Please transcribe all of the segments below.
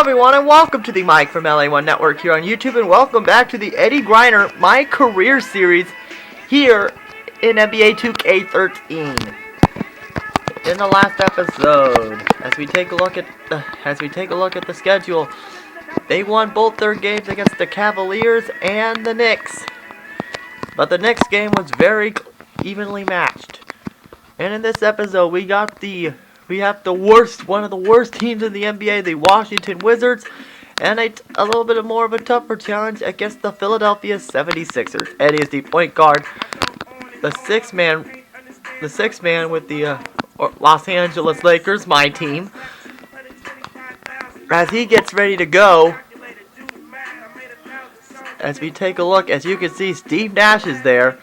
everyone, and welcome to the Mike from LA1 Network here on YouTube, and welcome back to the Eddie Griner My Career Series here in NBA 2K13. In the last episode, as we take a look at the schedule, they won both their games against the Cavaliers and the Knicks, but the Knicks game was very evenly matched. And in this episode, we have one of the worst teams in the NBA, the Washington Wizards, and a little bit more of a tougher challenge against the Philadelphia 76ers. Eddie is the point guard, the sixth man with the Los Angeles Lakers, my team. As he gets ready to go, as we take a look, as you can see, Steve Nash is there.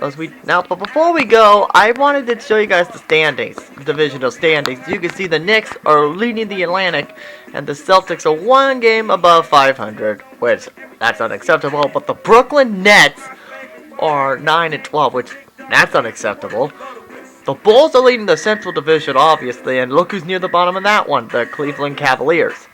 But before we go, I wanted to show you guys the standings, divisional standings. You can see the Knicks are leading the Atlantic, and the Celtics are one game above 500, which that's unacceptable. But the Brooklyn Nets are 9-12, which that's unacceptable. The Bulls are leading the Central Division, obviously, and look who's near the bottom of that one, the Cleveland Cavaliers.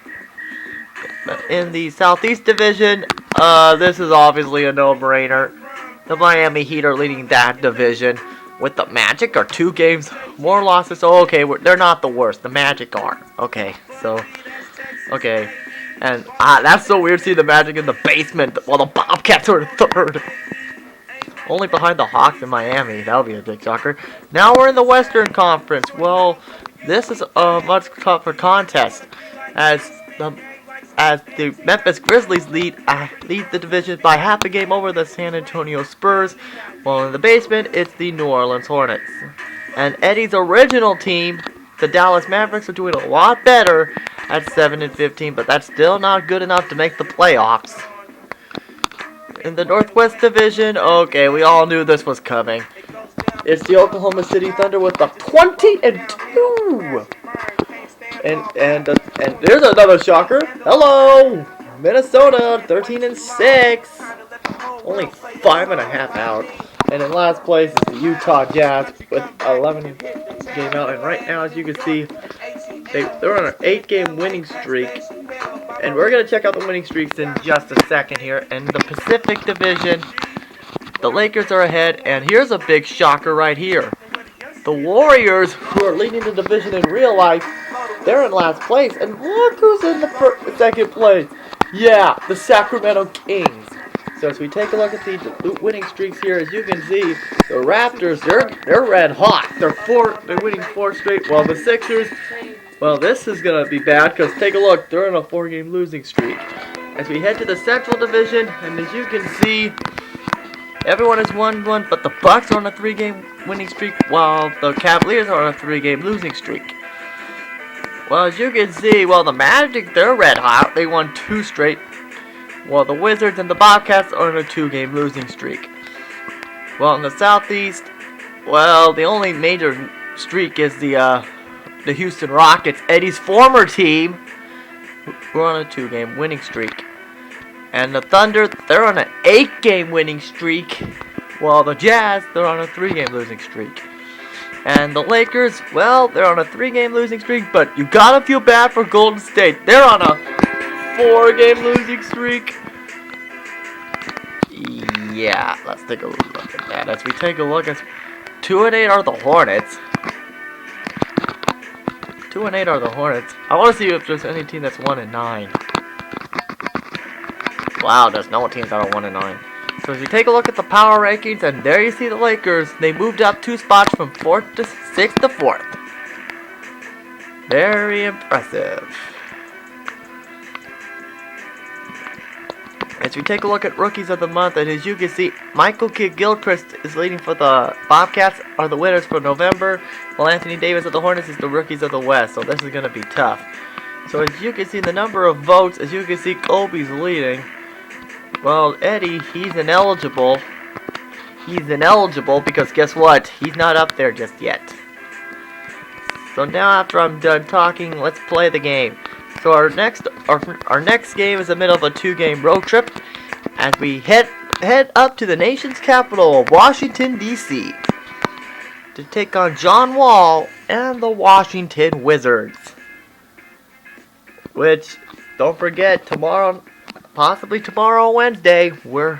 In the Southeast Division, this is obviously a no-brainer. The Miami Heat are leading that division, with the Magic are 2 games more losses. So okay, they're not the worst. The Magic are. Okay. And that's so weird. See the Magic in the basement while the Bobcats are in 3rd. Only behind the Hawks in Miami. That would be a big shocker. Now we're in the Western Conference. Well, this is a much tougher contest, as the Memphis Grizzlies lead the division by half a game over the San Antonio Spurs, while in the basement it's the New Orleans Hornets. And Eddie's original team, the Dallas Mavericks, are doing a lot better at 7-15, but that's still not good enough to make the playoffs. In the Northwest Division, okay, we all knew this was coming. It's the Oklahoma City Thunder with the 20-2. And there's another shocker. Hello, Minnesota, 13-6, only 5.5 out. And in last place is the Utah Jazz with 11 game out. And right now, as you can see, they're on an 8-game winning streak. And we're gonna check out the winning streaks in just a second here. In the Pacific Division, the Lakers are ahead, and here's a big shocker right here. The Warriors, who are leading the division in real life, they're in last place, and look who's in the second place. Yeah, the Sacramento Kings. So as we take a look at the winning streaks here, as you can see, the Raptors, they're red hot. They're winning 4 straight. While the Sixers, well, this is gonna be bad, because take a look, they're on a 4-game losing streak. As we head to the Central Division, and as you can see, everyone has won, but the Bucks are on a 3-game winning streak, while the Cavaliers are on a 3-game losing streak. Well, as you can see, the Magic, they're red hot. They won 2 straight, while the Wizards and the Bobcats are on a 2-game losing streak. Well, in the Southeast, the only major streak is the Houston Rockets, Eddie's former team, who are on a 2-game winning streak. And the Thunder, they're on an 8-game winning streak, while the Jazz, they're on a 3-game losing streak. And the Lakers, they're on a 3-game losing streak, but you gotta feel bad for Golden State. They're on a 4-game losing streak. Yeah, let's take a look at that. As we take a look at 2-8 are the Hornets. 2-8 are the Hornets. I want to see if there's any team that's 1-9. Wow, there's no teams that are 1-9. So as you take a look at the power rankings, and there you see the Lakers, they moved up 2 spots from 4th to 6th to 4th. Very impressive. As we take a look at Rookies of the Month, and as you can see, Michael Kidd-Gilchrist is leading for the Bobcats, are the winners for November, while Anthony Davis of the Hornets is the Rookies of the West, so this is going to be tough. So as you can see, the number of votes, as you can see, Kobe's leading. Well, Eddie, he's ineligible. He's ineligible because guess what? He's not up there just yet. So now after I'm done talking, let's play the game. So our next game is the middle of a 2-game road trip as we head up to the nation's capital of Washington, D.C. to take on John Wall and the Washington Wizards. Which, don't forget, tomorrow, possibly tomorrow, Wednesday, or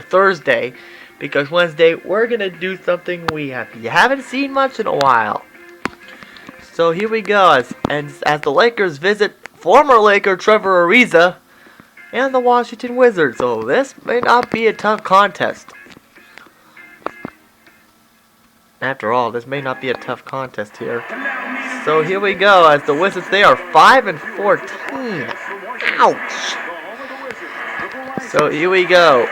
Thursday, because Wednesday we're gonna do something you haven't seen much in a while. So here we go, as the Lakers visit former Laker Trevor Ariza and the Washington Wizards. So this may not be a tough contest. After all, this may not be a tough contest here. So here we go, as the Wizards, they are 5-14. Ouch! So here we go.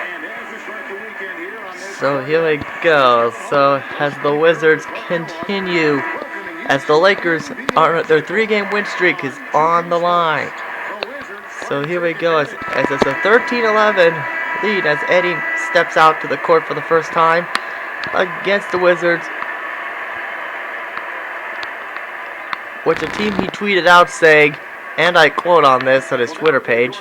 So as the Wizards continue, as the Lakers their 3-game win streak is on the line. So here we go, as it's a 13-11 lead, as Eddie steps out to the court for the first time against the Wizards, which a team he tweeted out saying, and I quote on this on his Twitter page,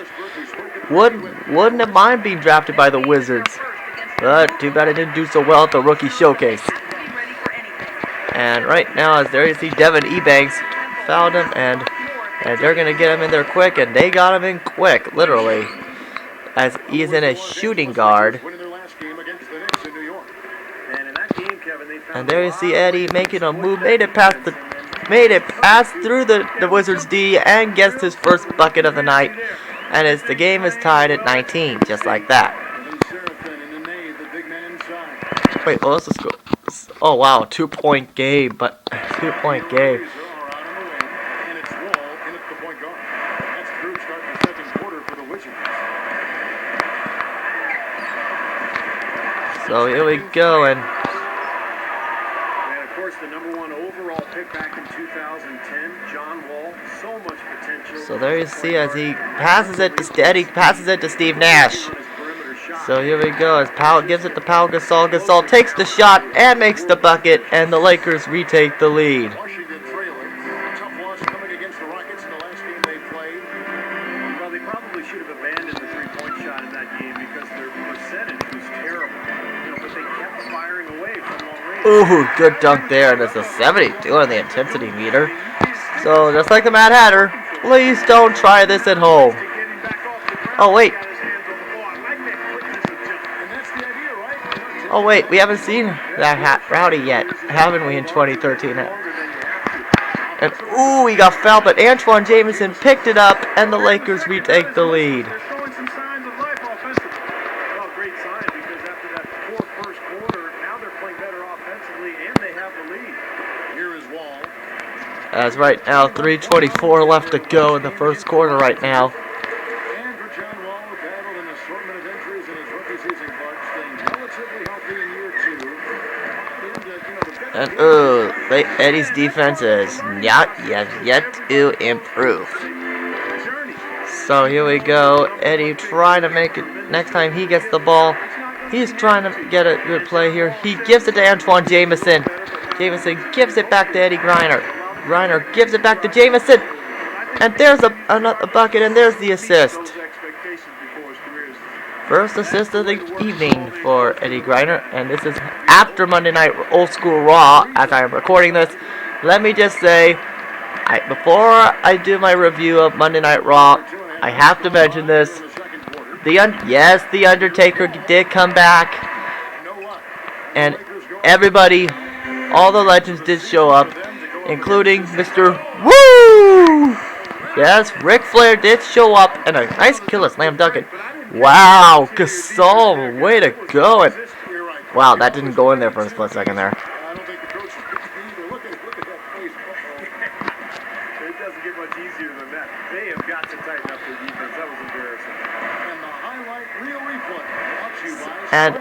wouldn't have mind being drafted by the Wizards, but too bad I didn't do so well at the rookie showcase. And right now, as there you see Devin Ebanks fouled him, and they're gonna get him in there quick, and they got him in quick, literally, as he's in a shooting guard. And there you see Eddie making a move, made it past through the Wizards D and gets his first bucket of the night. And the game is tied at 19, just like that. Wait, well, let's go. Oh wow, 2-point game, but 2-point game. So here we go, and of course the #1 overall pick back in 2010, John Wall, so much potential. So there you see as he passes it to Eddie, passes it to Steve Nash. So here we go, as Powell gives it to Pau Gasol. Gasol takes the shot and makes the bucket, and the Lakers retake the lead. Washington trailing. Tough loss coming against the Rockets in the last game they played. Well, they probably should have abandoned the three-point shot in that game because their percentage was terrible. But they kept firing away from long range. Ooh, good dunk there, and it's a 72 on the intensity meter. So just like the Mad Hatter, please don't try this at home. Oh wait. Oh wait, we haven't seen that Rowdy yet, haven't we, in 2013? And ooh, he got fouled, but Antoine Jamison picked it up, and the Lakers retake the lead. As right now, 3:24 left to go in the first quarter right now. And Eddie's defense is not yet to improve. So here we go. Eddie trying to make it. Next time he gets the ball, he's trying to get a good play here. He gives it to Antoine Jamison. Jamison gives it back to Eddie Griner. Griner gives it back to Jamison. And there's another bucket, and there's the assist. First assist of the evening for Eddie Griner, and this is after Monday Night Old School Raw. As I am recording this, let me just say, before I do my review of Monday Night Raw, I have to mention this. Yes, The Undertaker did come back, and everybody, all the legends did show up, including Mr. Woo! Yes, Ric Flair did show up, and a nice killer slam dunk. Wow, Gasol, way to go. And wow, that didn't go in there for a split second there. I don't think the coach can either. Look at that face. It doesn't get much easier than that. They have got to tighten up their defense. That was embarrassing. And the highlight reel replay. And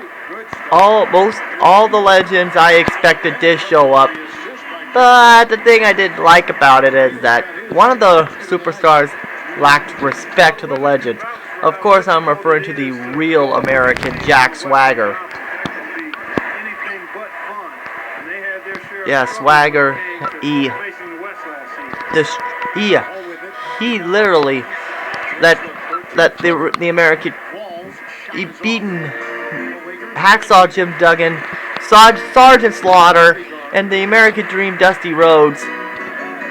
all the legends I expected did show up. But the thing I didn't like about it is that one of the superstars lacked respect to the legends. Of course, I'm referring to the real American Jack Swagger. Yeah, Swagger. He literally let the American. He beaten Hacksaw Jim Duggan, Sergeant Slaughter, and the American Dream Dusty Rhodes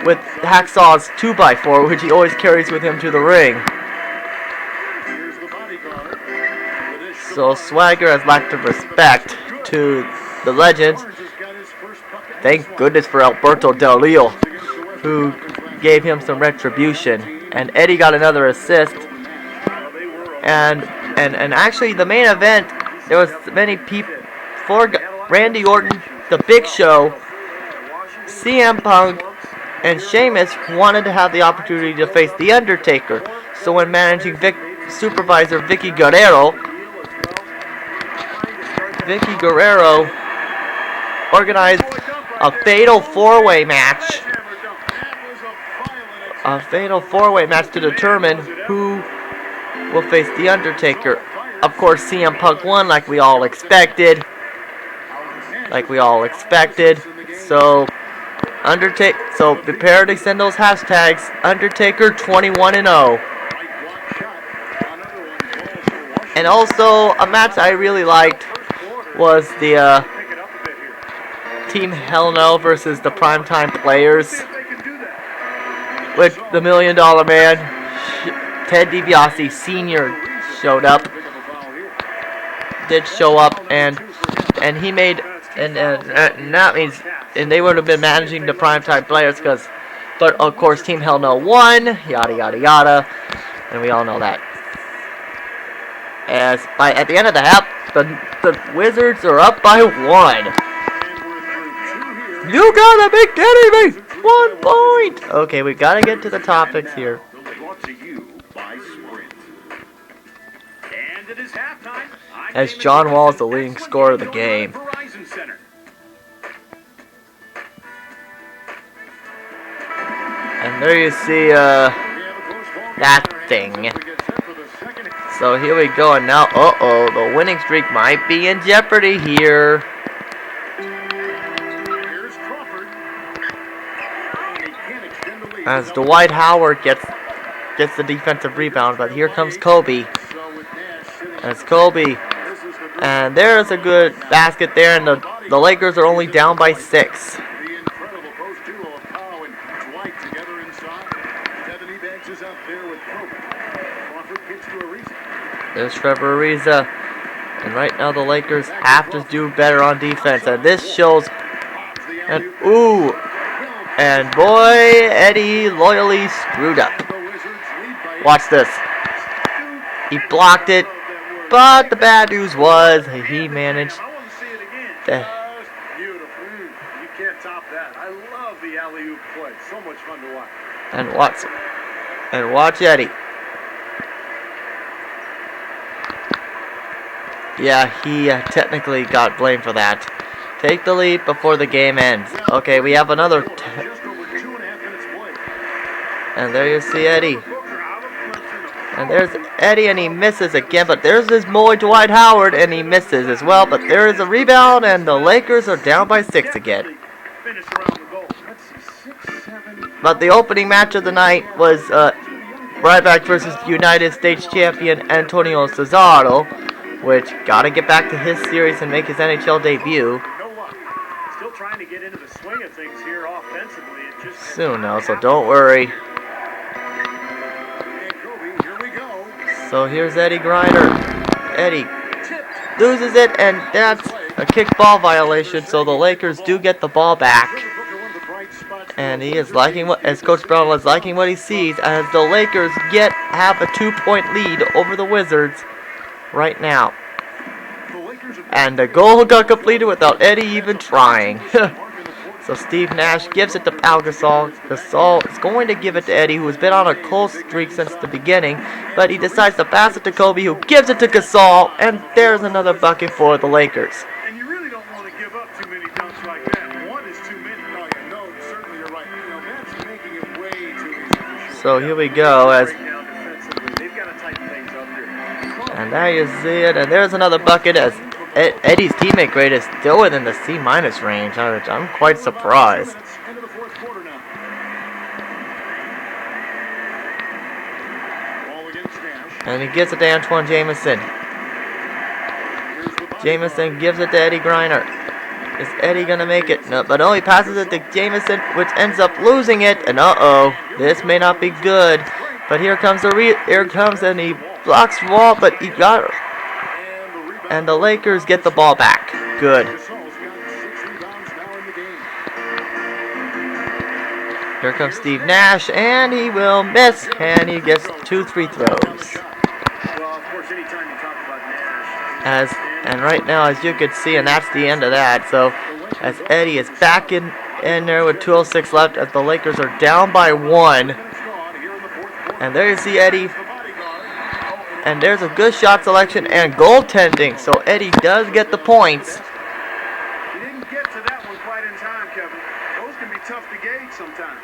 with Hacksaw's 2x4, which he always carries with him to the ring. So Swagger has lacked of respect to the legends. Thank goodness for Alberto Del Rio, who gave him some retribution. And Eddie got another assist. And actually the main event, there was many people for Randy Orton, The Big Show, CM Punk, and Sheamus wanted to have the opportunity to face The Undertaker. So when managing supervisor Vicky Guerrero organized a fatal four-way match. A fatal four-way match to determine who will face The Undertaker. Of course, CM Punk won like we all expected. So prepare to send those hashtags. Undertaker 21-0. And also a match I really liked was the Team Hell No versus the Primetime Players, with the $1 Million Man Ted DiBiase Sr. showed up. And he made and that means they would have been managing the Primetime Players but of course Team Hell No won, yada yada yada, and we all know that. At the end of the half, the Wizards are up by 1. You gotta be kidding me! 1 point! Okay, we gotta get to the topics here. As John Wall is the leading scorer of the game. And there you see that thing. So here we go, and now, the winning streak might be in jeopardy here. As Dwight Howard gets the defensive rebound, but here comes Kobe. And there's a good basket there, and the Lakers are only down by 6. There's Trevor Ariza. And right now the Lakers have to do better on defense. And this shows... And boy, Eddie loyally screwed up. Watch this. He blocked it. But the bad news was he managed... Beautiful. You can't top that. I love the alley-oop play. So much fun to watch. And watch Eddie. Yeah, he technically got blamed for that. Take the lead before the game ends. Okay, we have another... And there you see Eddie. And there's Eddie, and he misses again. But there's his boy Dwight Howard, and he misses as well. But there is a rebound, and the Lakers are down by 6 again. But the opening match of the night was Ryback versus United States champion Antonio Cesaro, which gotta get back to his series and make his NHL debut. Still trying to get into the swing of things here offensively. Soon now, so don't worry. So here's Eddie Griner. Eddie loses it, and that's a kickball violation, so the Lakers do get the ball back. And he is liking as Coach Brown is liking what he sees, as the Lakers have a 2-point lead over the Wizards right now. And the goal got completed without Eddie even trying. So Steve Nash gives it to Pau Gasol. Gasol is going to give it to Eddie, who has been on a cold streak since the beginning. But he decides to pass it to Kobe, who gives it to Gasol. And there's another bucket for the Lakers. And you really don't want to give up too many dunks like that. One is too many. No, certainly you're right. That's making it way too easy. So here we go. And there you see it. And there's another bucket as Eddie's teammate grade is still within the C- range. I'm quite surprised. And he gives it to Antoine Jamison. Jamison gives it to Eddie Griner. Is Eddie gonna make it? No, but no, he passes it to Jameson, which ends up losing it. And this may not be good. But here comes and he blocks the ball, but he got it. And the Lakers get the ball back. Good. Here comes Steve Nash, and he will miss, and he gets 2 free throws. And right now, as you can see, and that's the end of that. So, as Eddie is back in there with 2:06 left, as the Lakers are down by 1. And there you see Eddie. And there's a good shot selection and goaltending. So Eddie does get the points. He didn't get to that one quite in time, Kevin. Those can be tough to gauge sometimes.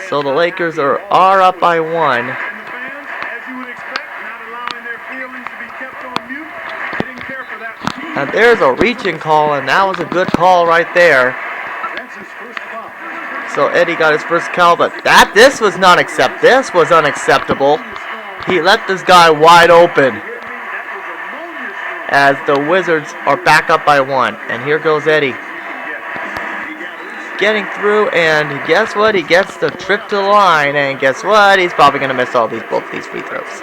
So the Lakers are up by 1. And the fans, as you would expect, not allowing their feelings to be kept on mute. They didn't care for that. And there's a reaching call, and that was a good call right there. That's his first foul. So Eddie got his first call, but this was unacceptable. He left this guy wide open. As the Wizards are back up by 1. And here goes Eddie. Getting through, and guess what? He gets the trip to the line, and guess what? He's probably going to miss both these free throws.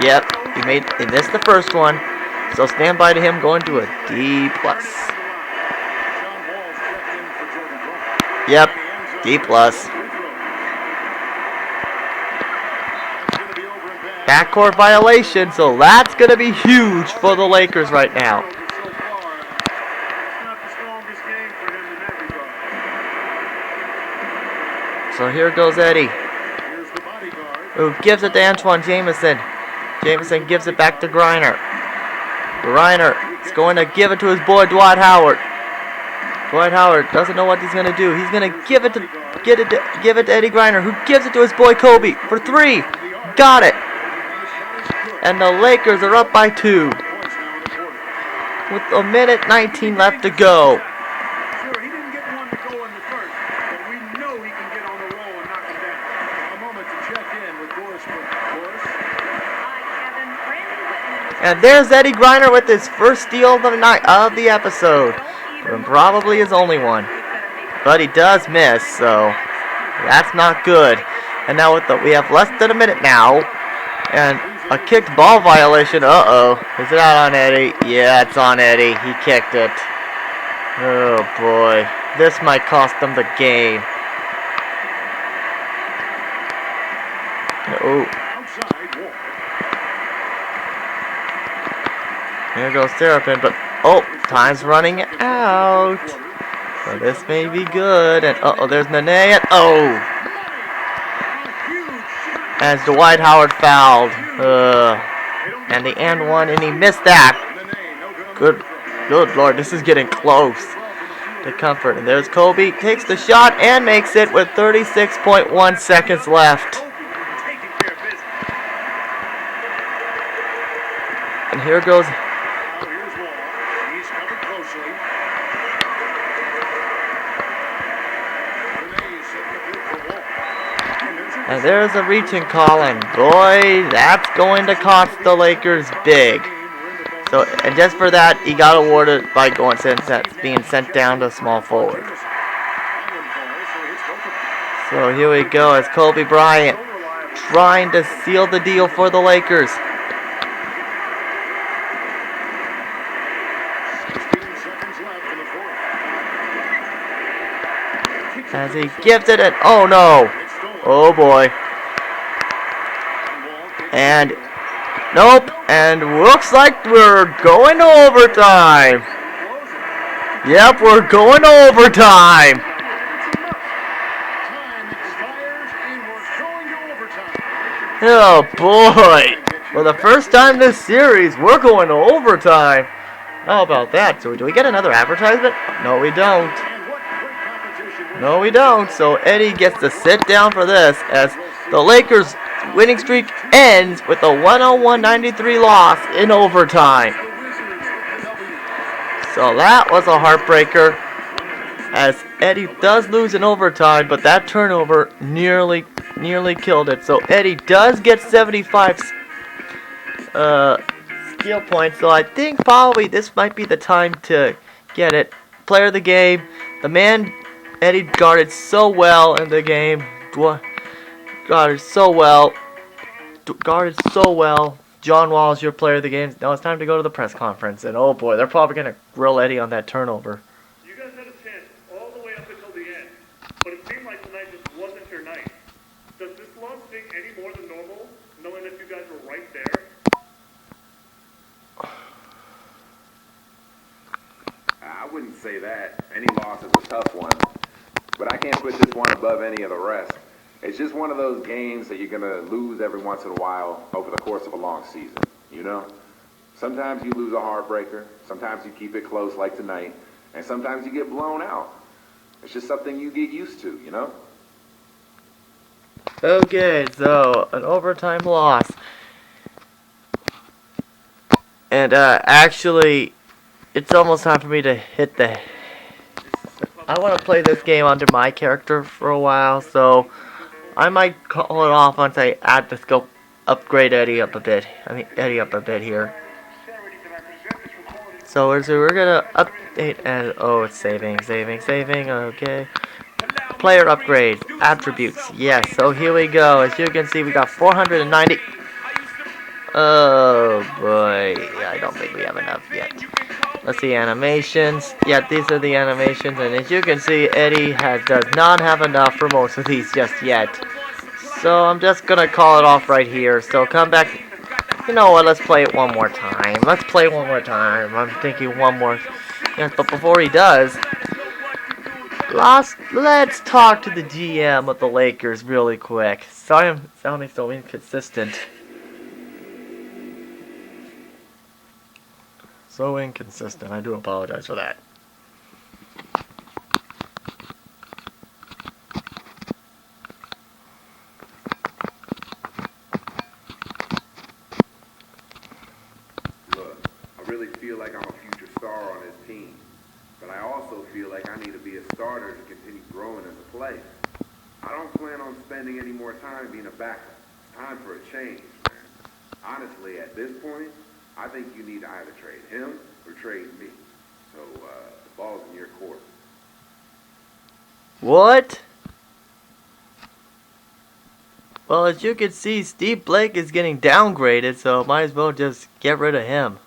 Yep, he missed the first one. So stand by to him going to a D+. Yep, D+. Backcourt violation, so that's going to be huge for the Lakers right now. So here goes Eddie, who gives it to Antoine Jameson. Jameson gives it back to Griner. Griner is going to give it to his boy Dwight Howard. Dwight Howard doesn't know what he's going to do. He's going to give it to Eddie Griner, who gives it to his boy Kobe for 3. Got it. And the Lakers are up by 2. With a minute 19 left to go. And there's Eddie Griner with his first steal of the night of the episode. And probably his only one. But he does miss, so that's not good. And now we have less than a minute now. And a kicked ball violation. Is it out on Eddie? Yeah, it's on Eddie. He kicked it. Oh boy. This might cost them the game. Oh. Here goes Serapin, but time's running out. So this may be good. And there's Nene, and as Dwight Howard fouled. And the and one, and he missed that. Good Lord, this is getting close to comfort. And there's Kobe, takes the shot and makes it with 36.1 seconds left. And here goes. And there's a reaching call, and boy, that's going to cost the Lakers big. So, and just for that, he got awarded by being sent down to small forward. So here we go as Kobe Bryant trying to seal the deal for the Lakers. As he gives it, and oh no! Oh boy. And nope. And looks like we're going to overtime. Yep, we're going to overtime. Oh boy. For the first time this series, we're going to overtime. How about that? So do we get another advertisement? No, we don't. No, we don't. So Eddie gets to sit down for this as the Lakers' winning streak ends with a 101-93 loss in overtime. So that was a heartbreaker as Eddie does lose in overtime, but that turnover nearly killed it. So Eddie does get 75 skill points, so I think probably this might be the time to get it. Player of the game, the man Eddie guarded so well in the game, guarded so well, John Wall is your player of the game. Now it's time to go to the press conference, and oh boy, they're probably gonna grill Eddie on that turnover. You guys had a chance all the way up until the end, but it seemed like tonight just wasn't your night. Does this loss sting any more than normal, knowing that you guys were right there? I wouldn't say that. Any loss is a tough one. But I can't put this one above any of the rest. It's just one of those games that you're going to lose every once in a while over the course of a long season, you know? Sometimes you lose a heartbreaker. Sometimes you keep it close like tonight. And sometimes you get blown out. It's just something you get used to, you know? Okay, so an overtime loss. And actually, it's almost time for me to hit the... I want to play this game under my character for a while, so I might call it off once I add the scope, upgrade Eddie up a bit. Eddie up a bit here. So we're gonna update and oh, it's saving, okay. Player upgrade, attributes, yes. So here we go. As you can see, we got 490. Oh boy, I don't think we have enough yet. Let's see, animations. Yeah, these are the animations, and as you can see, Eddie does not have enough for most of these just yet. So I'm just gonna call it off right here. So come back. You know what? Let's play it one more time. I'm thinking one more. Yes, but before he does, let's talk to the GM of the Lakers really quick. Sorry, I'm sounding so inconsistent. So inconsistent. I do apologize for that. Look, I really feel like I'm a future star on this team. But I also feel like I need to be a starter to continue growing as a player. I don't plan on spending any more time being a backup. It's time for a change, man. Honestly, at this point, I think you need to either trade him or trade me. So, the ball's in your court. What? Well, as you can see, Steve Blake is getting downgraded, so might as well just get rid of him.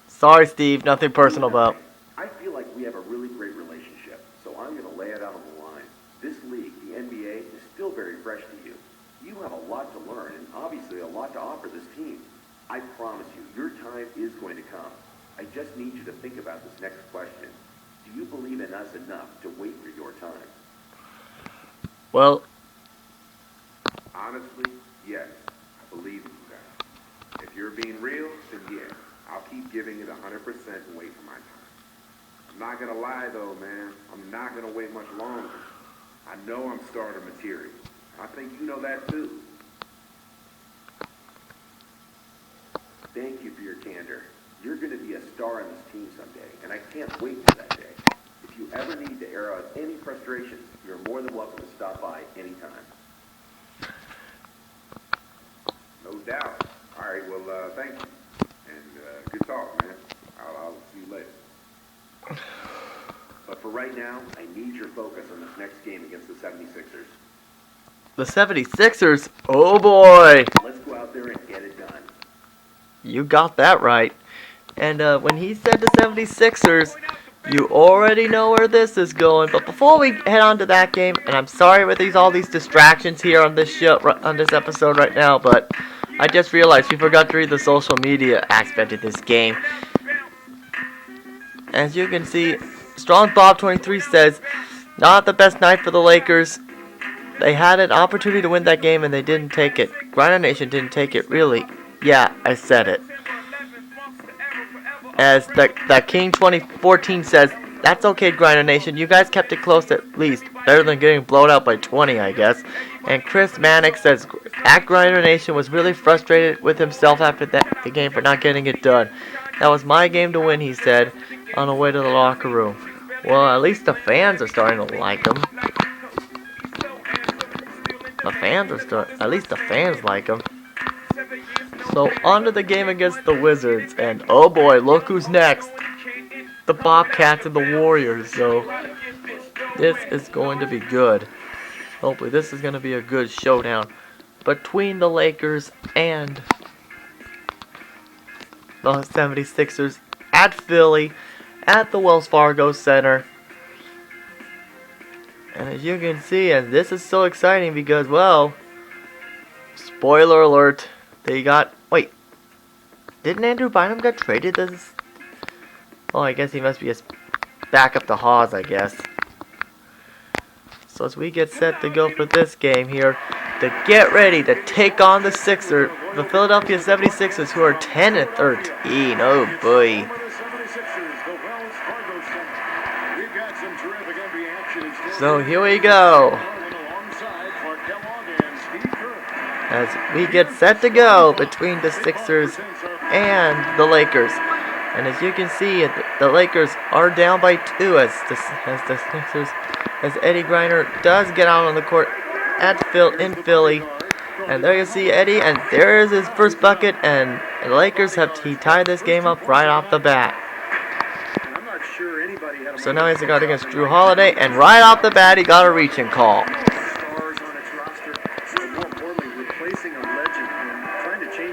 Sorry, Steve, nothing personal about. I feel like we have a really great relationship, so I'm going to lay it out on the line. This league, the NBA, is still very fresh to you. You have a lot to learn and obviously a lot to offer this team. I promise you, your time is going to come. I just need you to think about this next question. Do you believe in us enough to wait for your time? Well, Honestly, yes, I believe in you guys. If you're being real, then yeah, I'll keep giving it 100% and wait for my time. I'm not gonna lie though, man. I'm not gonna wait much longer. I know I'm starter material. I think you know that too. Thank you for your candor. You're going to be a star on this team someday, and I can't wait for that day. If you ever need to air out any frustrations, you're more than welcome to stop by anytime. No doubt. All right, well, thank you. And good talk, man. I'll see you later. But for right now, I need your focus on this next game against the 76ers. the 76ers, oh boy. Let's go out there and get it done. You got that right. And when he said the 76ers, you already know where this is going. But before we head on to that game, and I'm sorry with all these distractions here on this show, on this episode right now, but I just realized we forgot to read the social media aspect of this game. As you can see, Strong Bob 23 says, not the best night for the Lakers. They had an opportunity to win that game and they didn't take it. Griner Nation didn't take it, really. Yeah, I said it. As the King 2014 says, that's okay, Griner Nation. You guys kept it close at least. Better than getting blown out by 20, I guess. And Chris Manick says, at Griner Nation was really frustrated with himself after the game for not getting it done. That was my game to win, he said, on the way to the locker room. Well, at least the fans are starting to like him. At least the fans like him. So on to the game against the Wizards, and oh boy, look who's next. The Bobcats and the Warriors, so this is going to be good. Hopefully this is going to be a good showdown between the Lakers and the 76ers at Philly at the Wells Fargo Center. And as you can see, and this is so exciting because, well, spoiler alert, they got, wait, didn't Andrew Bynum get traded this? Oh, I guess he must be a backup to Hawes, I guess. So as we get set to go for this game here, to get ready to take on the Philadelphia 76ers, who are 10-13. Oh boy. So here we go. As we get set to go between the Sixers and the Lakers. And as you can see, the Lakers are down by 2 as the Sixers, as Eddie Griner does get out on the court in Philly. And there you see Eddie, and there is his first bucket, and the Lakers he tied this game up right off the bat. So now he's got against Drew Holiday, and right off the bat he got a reaching call.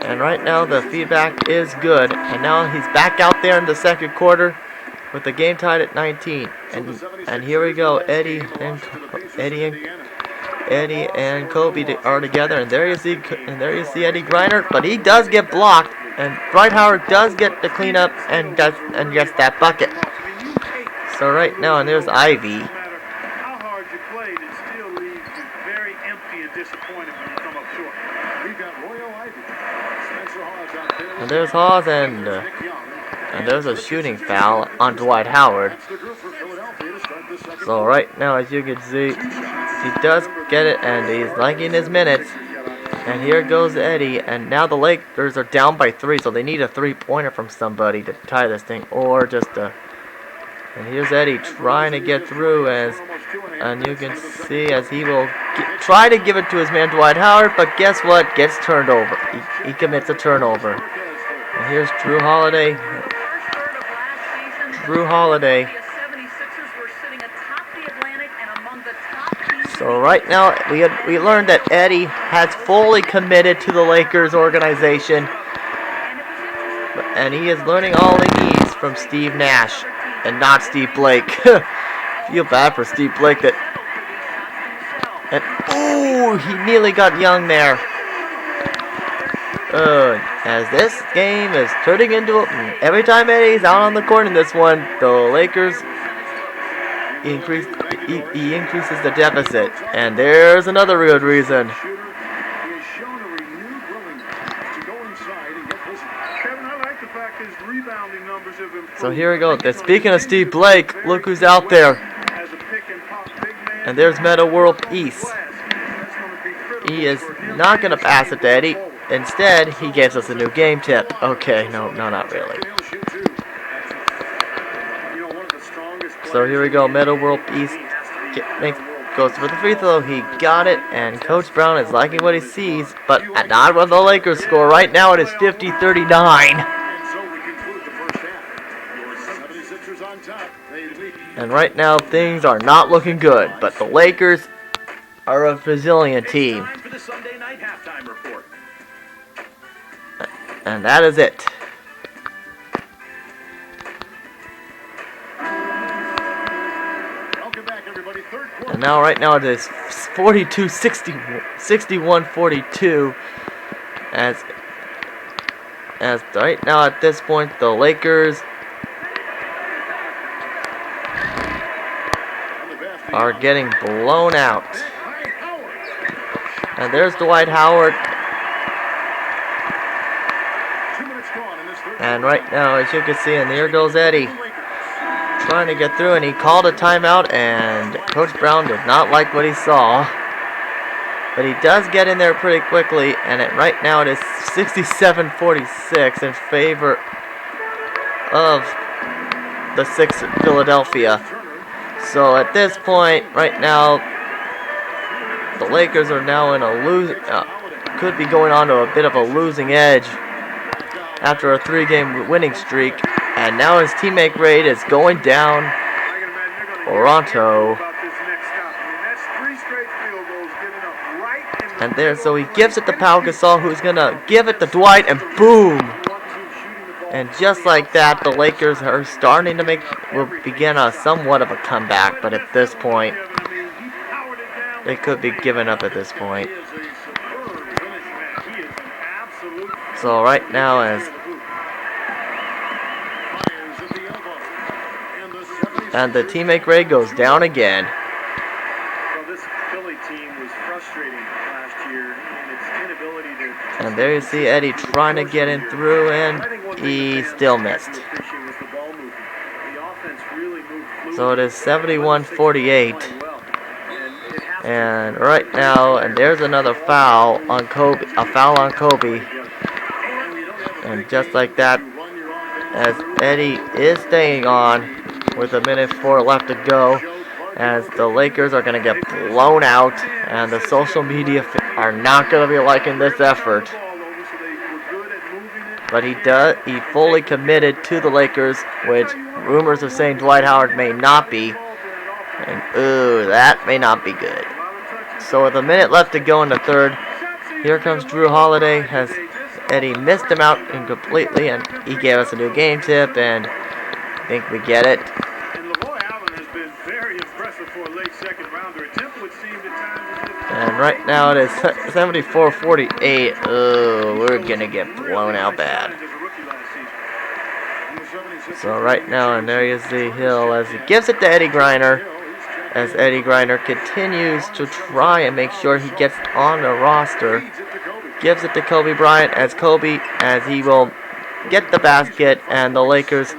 And right now the feedback is good, and now he's back out there in the second quarter with the game tied at 19. And here we go, Eddie and Kobe are together, and there you see Eddie Griner, but he does get blocked, and Dwight Howard does get the cleanup and gets that bucket. So right now, and there's Ivy. And there's Hawes, and there's a shooting foul on Dwight Howard. So right now, as you can see, he does get it, and he's liking his minutes. And here goes Eddie, and now the Lakers are down by 3, so they need a 3-pointer from somebody to tie this thing, or just a... And here's Eddie trying to get through, and you can see as he will try to give it to his man Dwight Howard, but guess what? Gets turned over. He commits a turnover. And here's Drew Holiday. So right now we learned that Eddie has fully committed to the Lakers organization, and he is learning all he needs from Steve Nash. And not Steve Blake. Feel bad for Steve Blake he nearly got Young there. As this game is turning into every time Eddie's out on the court in this one, the Lakers increases the deficit. And there's another good reason. So here we go. Speaking of Steve Blake, look who's out there. And there's Meta World Peace. He is not going to pass it to Eddie. Instead, he gives us a new game tip. Okay, no, not really. So here we go. Meta World Peace goes for the free throw. He got it, and Coach Brown is liking what he sees, but not when the Lakers score. Right now it is 50-39. And right now things are not looking good, but the Lakers are a resilient team. And that is it. And now right now it is 61-42 as right now at this point the Lakers are getting blown out. And there's Dwight Howard. And right now, as you can see, and there goes Eddie trying to get through, and he called a timeout, and Coach Brown did not like what he saw. But he does get in there pretty quickly, and right now it is 67-46 in favor of the Sixers, Philadelphia. So at this point, right now, the Lakers are now in a could be going on to a bit of a losing edge after a 3-game winning streak. And now his teammate Raid is going down Toronto. And there, so he gives it to Pau Gasol, who's gonna give it to Dwight, and boom! And just like that, the Lakers are starting to will begin a somewhat of a comeback, but at this point, they could be giving up at this point. So right now, and the teammate Gray goes down again. And there you see Eddie trying to get in through, and he still missed. So it is 71-48. And right now, and there's another foul on Kobe, a foul on Kobe. And just like that, as Eddie is staying on with 1:04 left to go, as the Lakers are going to get blown out, and the social media are not going to be liking this effort. But he fully committed to the Lakers, which rumors are saying Dwight Howard may not be. And ooh, that may not be good. So with 1 minute left to go in the third, here comes Drew Holiday, as Eddie missed him out incompletely, and he gave us a new game tip, and I think we get it. And right now it is 74-48. Oh, we're going to get blown out bad. So right now, and there is the Hill as he gives it to Eddie Griner. As Eddie Griner continues to try and make sure he gets on the roster. Gives it to Kobe Bryant as he will get the basket, and the Lakers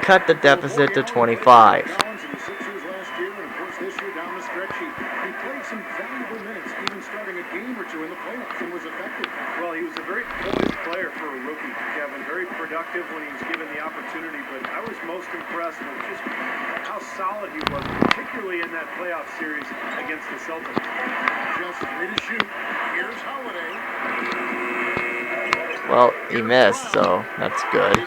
cut the deficit to 25. When he was given the opportunity, but I was most impressed with just how solid he was, particularly in that playoff series against the Celtics. Just way to shoot. Here's Holiday. Well, he missed, so that's good.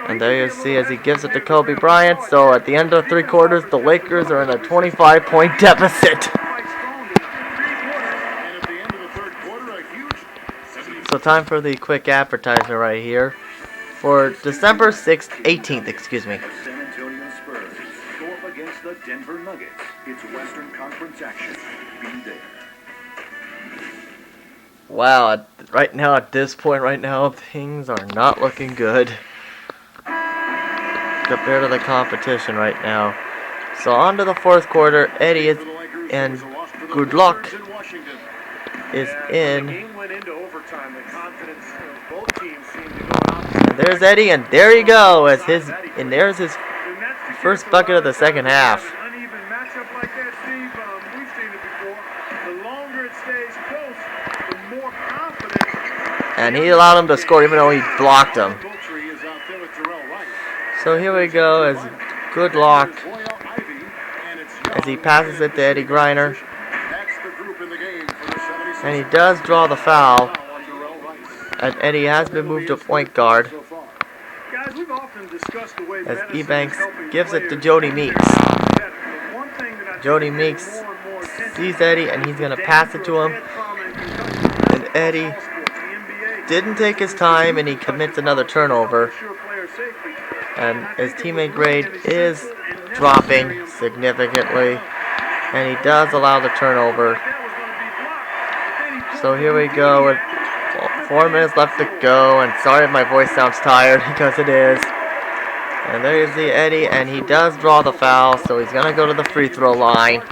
And there you see as he gives it to Kobe Bryant. So at the end of 3 quarters, the Lakers are in a 25-point deficit. So time for the quick advertisement right here for December 18th, excuse me. San Antonio Spurs go up against the Denver Nuggets. It's Western Conference action. Be there. Wow, right now at this point right now, things are not looking good compared to the competition right now. So on to the 4th quarter, Eddie is and good luck is in. And there's Eddie, and there you go, as there's his first bucket of the second half. And he allowed him to score even though he blocked him. So here we go, as good luck as he passes it to Eddie Griner. And he does draw the foul. And Eddie has been moved to point guard. As Ebanks gives it to Jody Meeks. Jody Meeks sees Eddie, and he's going to pass it to him. And Eddie didn't take his time, and he commits another turnover. And his teammate grade is dropping significantly. And he does allow the turnover. So here we go with 4 minutes left to go, and sorry if my voice sounds tired, because it is. And there you see Eddie, and he does draw the foul, so he's going to go to the free throw line.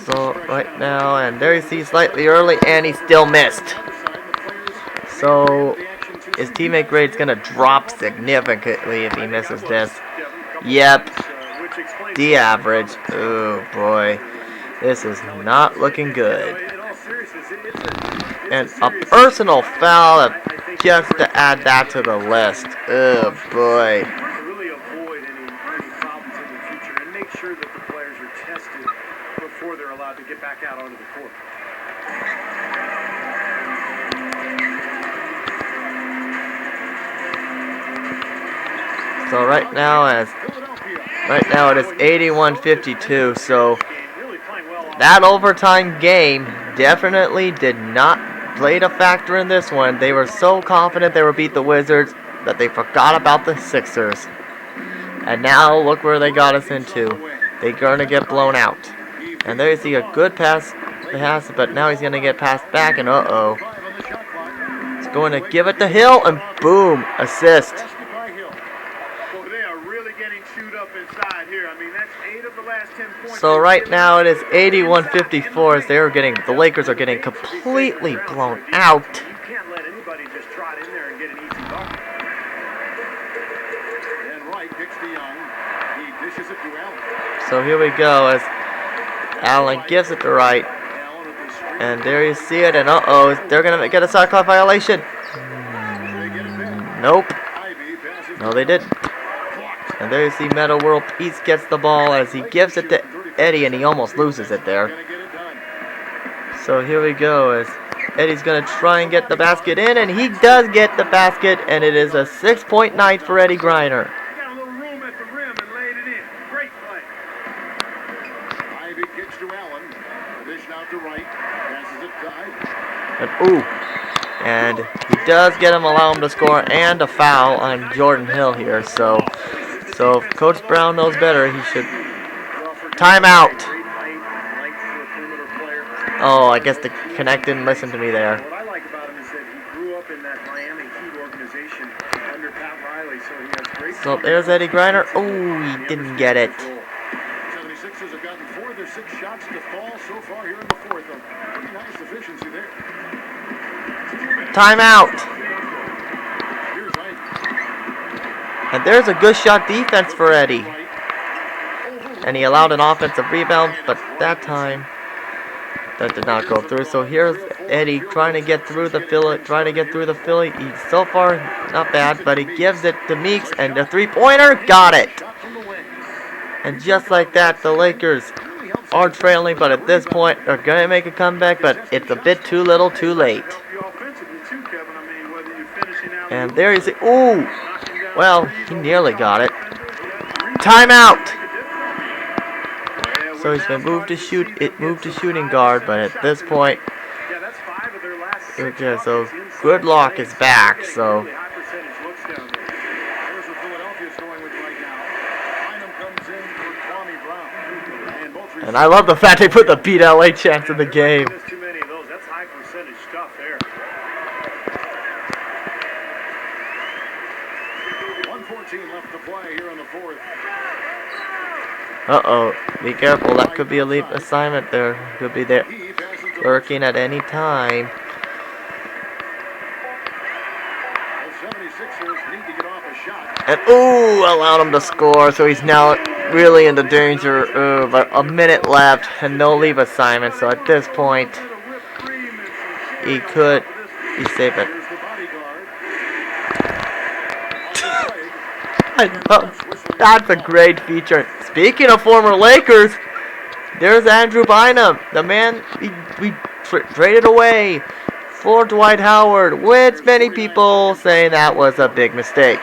So right now, and there you see slightly early, and he still missed. So his teammate grade's going to drop significantly if he misses this. Yep, the average. Oh boy, this is not looking good. And a personal foul just to add that to the list. Oh boy. before they're allowed to get back out onto the court. So right now it is 81-52. So that overtime game definitely did not play a factor in this one. They were so confident they would beat the Wizards that they forgot about the Sixers. And now look where they got us into. They're gonna get blown out. And there you see a good pass, but now he's gonna get passed back, and uh-oh. He's going to give it to Hill, and boom, assist. So right now it is 81-54 as the Lakers are getting completely blown out. You can't let anybody just trot in there and get an easy bucket. And Wright kicks to Young. He dishes it to Allen. So here we go as Allen gives it to Wright. And there you see it, and uh-oh, they're going to get a shot clock violation. Nope. No, they didn't. And there you see Meta World Peace gets the ball as he gives it to Eddie, and he almost loses it there. So here we go as Eddie's going to try and get the basket in, and he does get the basket, and it is a 6-point night for Eddie Griner. Got a little room at the rim and laid it in. Great play. Ivy kicks to Allen. Dish out to Wright. Passes it to Ivy. And he does allow him to score and a foul on Jordan Hill here. So if Coach Brown knows better, he should. Timeout. Oh, I guess the Connect didn't listen to me there. What I like about him is that he grew up in that Miami Heat organization under Pat Riley, so he has great. So there's Eddie Griner. Oh, he didn't get it. 76ers have gotten 4 of their 6 shots to fall so far here in the fourth. Pretty nice efficiency there. Timeout. And there's a good shot defense for Eddie. And he allowed an offensive rebound, but that time that did not go through. So here's Eddie trying to get through the Philly. He's so far not bad, but he gives it to Meeks, and the three-pointer got it. And just like that, the Lakers are trailing, but at this point are going to make a comeback, but it's a bit too little, too late. And there you see, ooh, well, he nearly got it. Timeout. So he's been moved to shooting guard, but at this point, okay, so Goodlock is back, so. And I love the fact they put the Beat LA chants in the game. That's high percentage stuff there. 1:14 left to play here in the fourth. Uh-oh, be careful, that could be a leap assignment there. Could be there lurking at any time. And ooh, allowed him to score, so he's now really into danger. But a minute left and no leave assignment, so at this point he saved it. I know. That's a great feature. Speaking of former Lakers, there's Andrew Bynum, the man we traded away for Dwight Howard, with many people saying that was a big mistake.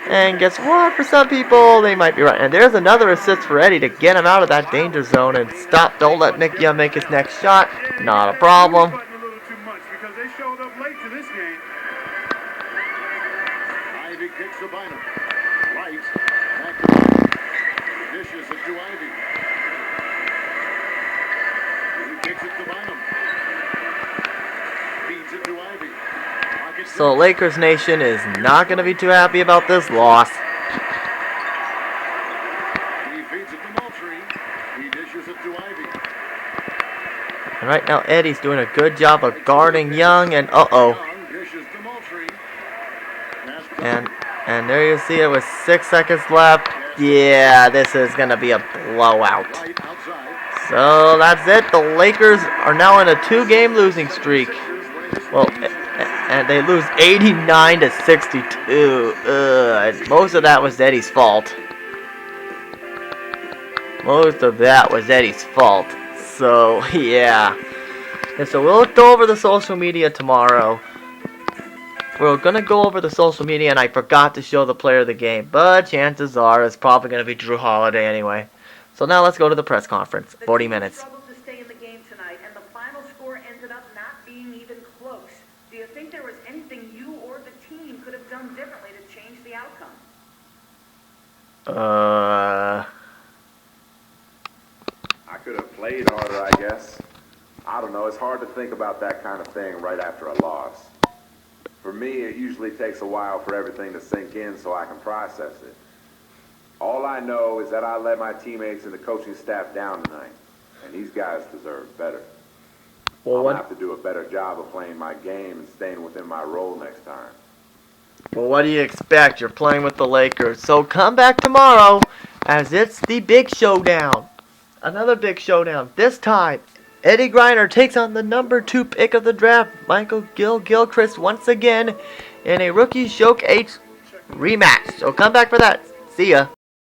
And guess what? For some people, they might be right. And there's another assist for Eddie to get him out of that danger zone and stop. Don't let Nick Young make his next shot. Not a problem. Ivy kicks to Bynum. Right. Back to dishes it to Ivy. He kicks it to Bynum. Feeds it to Ivy. So Lakers Nation is not going to be too happy about this loss. He feeds it to Moultrie. He dishes it to Ivy. And right now Eddie's doing a good job of guarding Young, and uh-oh. Dishes to Moultrie. And there you see it with 6 seconds left. Yeah, this is going to be a blowout. So that's it. The Lakers are now in a 2-game losing streak. Well, and they lose 89-62. Most of that was Eddie's fault. Most of that was Eddie's fault. So, yeah. And so we'll go over the social media tomorrow. We're gonna go over the social media, and I forgot to show the player of the game, but chances are it's probably gonna be Drew Holiday anyway. So now let's go to the press conference. 40 minutes. Struggled to stay in the game tonight, and the final score ended up not being even close. Do you think there was anything you or the team could have done differently to change the outcome? I could have played harder, I guess. I don't know. It's hard to think about that kind of thing right after a loss. For me, it usually takes a while for everything to sink in so I can process it. All I know is that I let my teammates and the coaching staff down tonight, and these guys deserve better. Well, I'm going to have to do a better job of playing my game and staying within my role next time. Well, what do you expect? You're playing with the Lakers. So come back tomorrow as it's the big showdown. Another big showdown. This time, Eddie Griner takes on the number 2 pick of the draft, Michael Gilchrist, once again in a Rookie Showcase rematch. So come back for that. See ya.